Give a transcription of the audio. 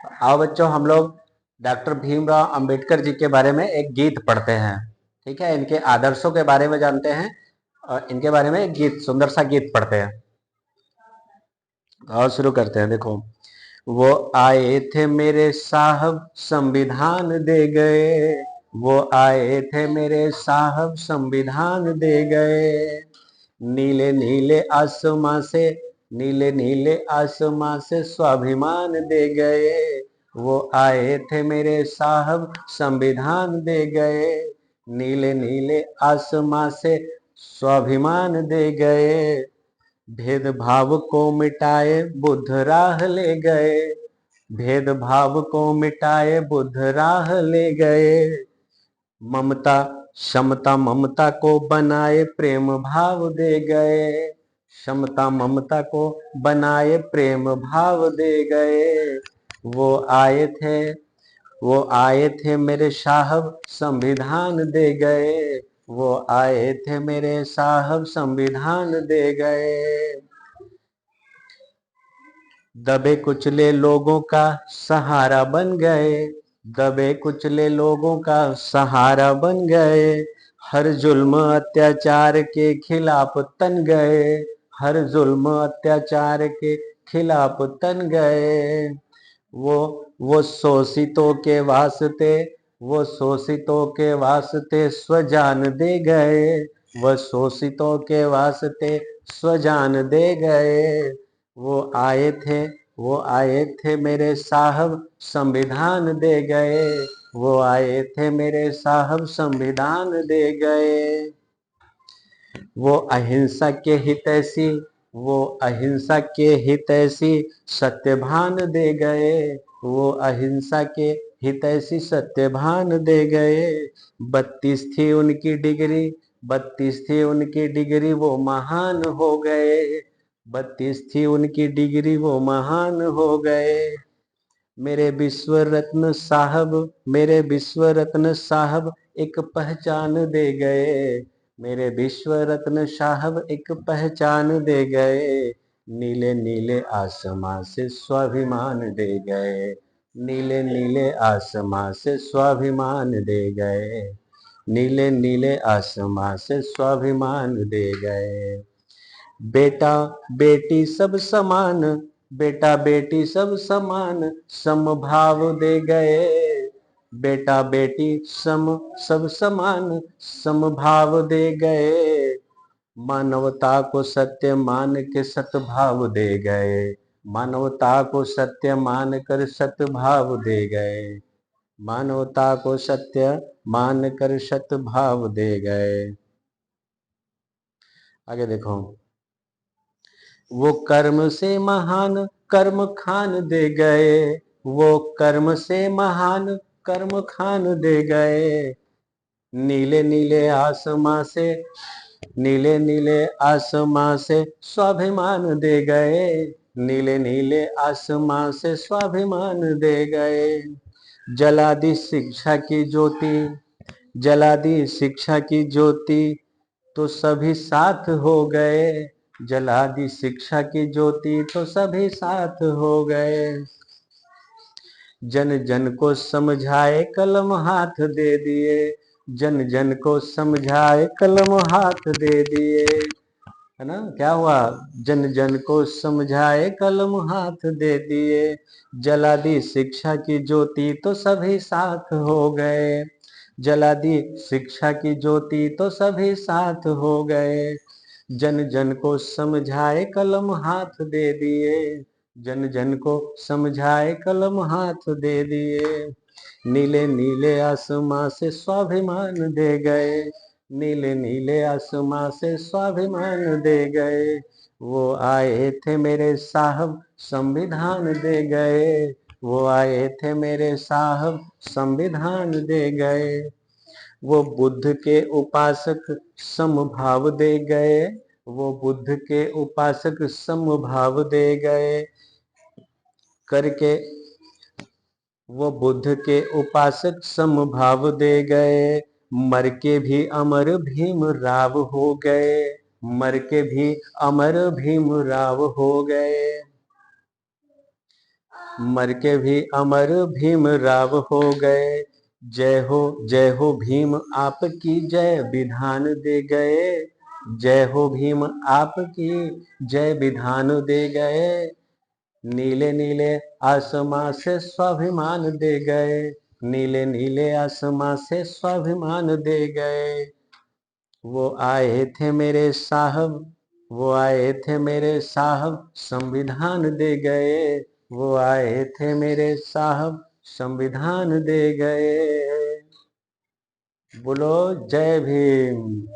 आओ बच्चों, हम लोग डॉक्टर भीमराव अंबेडकर जी के बारे में एक गीत पढ़ते हैं। ठीक है, इनके आदर्शों के बारे में जानते हैं और इनके बारे में एक गीत, सुंदर सा गीत पढ़ते हैं। और शुरू करते हैं। देखो, वो आए थे मेरे साहब संविधान दे गए, वो आए थे मेरे साहब संविधान दे गए। नीले नीले आसमां से, नीले नीले आसमां से स्वाभिमान दे गए, वो आए थे मेरे साहब संविधान दे गए। नीले नीले आसमां से स्वाभिमान दे गए, भेदभाव को मिटाए बुद्ध राह ले गए, भेदभाव को मिटाए बुद्ध राह ले गए। ममता क्षमता ममता को बनाए प्रेम भाव दे गए, क्षमता ममता को बनाए प्रेम भाव दे गए। वो आए थे, वो आए थे मेरे साहब संविधान दे गए, वो आए थे मेरे साहब संविधान दे गए। दबे कुचले लोगों का सहारा बन गए, दबे कुचले लोगों का सहारा बन गए। हर जुल्म अत्याचार के खिलाफ तन गए, हर जुल्म अत्याचार के खिलाफ तन गए। वो शोषितों के वास्ते, वो शोषितों के वास्ते स्वजान दे गए, वो शोषितों के वास्ते स्वजान दे गए। वो आए थे, वो आए थे मेरे साहब संविधान दे गए, वो आए थे मेरे साहब संविधान दे गए। वो अहिंसा के हितैषी, वो अहिंसा के हितैषी सत्यभान दे गए, वो अहिंसा के हितैषी सत्यभान दे गए। 32 थी उनकी डिग्री, 32 थी उनकी डिग्री, वो महान हो गए, 32 थी उनकी डिग्री, वो महान हो गए। मेरे विश्व रत्न साहब, मेरे विश्व रत्न साहब एक पहचान दे गए, मेरे विश्व रत्न साहब एक पहचान दे गए। नीले नीले आसमां से स्वाभिमान दे गए, नीले नीले आसमां से स्वाभिमान दे गए, नीले नीले आसमां से स्वाभिमान दे गए। बेटा बेटी सब समान, बेटा बेटी सब समान समभाव दे गए, बेटा बेटी सम सब समान समभाव दे गए। मानवता को सत्य मान के सतभाव दे गए, मानवता को सत्य मान कर सतभाव दे गए, मानवता को सत्य मान कर सतभाव दे गए। आगे देखो, वो कर्म से महान कर्म खान दे गए, वो कर्म से महान कर्म खान दे गए। नीले नीले आसमां से, नीले नीले आसमां से स्वाभिमान दे गए, नीले नीले आसमां से स्वाभिमान दे गए। जला दी शिक्षा की ज्योति, जला दी शिक्षा की ज्योति तो सभी साथ हो गए, जला दी शिक्षा की ज्योति तो सभी साथ हो गए। जन जन को समझाए कलम हाथ दे दिए, जन जन को समझाए कलम हाथ दे दिए, है ना। क्या हुआ? जन जन को समझाए कलम हाथ दे दिए। जला दी शिक्षा की ज्योति तो सभी साथ हो गए, जला दी शिक्षा की ज्योति तो सभी साथ हो गए। जन जन को समझाए कलम हाथ दे दिए, जन जन को समझाए कलम हाथ दे दिए। नीले नीले आसमां से स्वाभिमान दे गए, नीले नीले आसमां से स्वाभिमान दे गए। वो आए थे मेरे साहब संविधान दे गए, वो आए थे मेरे साहब संविधान दे गए। वो बुद्ध के उपासक समभाव दे गए, वो बुद्ध के उपासक समभाव दे गए करके, वो बुद्ध के उपासक समभाव दे गए। मर के भी अमर भीम राव हो गए, मर के भी अमर भीम राव हो गए। मर के भी अमर भीम राव हो गए। जय हो भीम आपकी जय विधान दे गए। जय हो भीम आपकी जय विधान दे गए। नीले नीले आसमां से स्वाभिमान दे गए। नीले नीले आसमां से स्वाभिमान दे गए। वो आए थे मेरे साहब, वो आए थे मेरे साहब संविधान दे गए। वो आए थे मेरे साहब संविधान दे गए। बोलो जय भीम।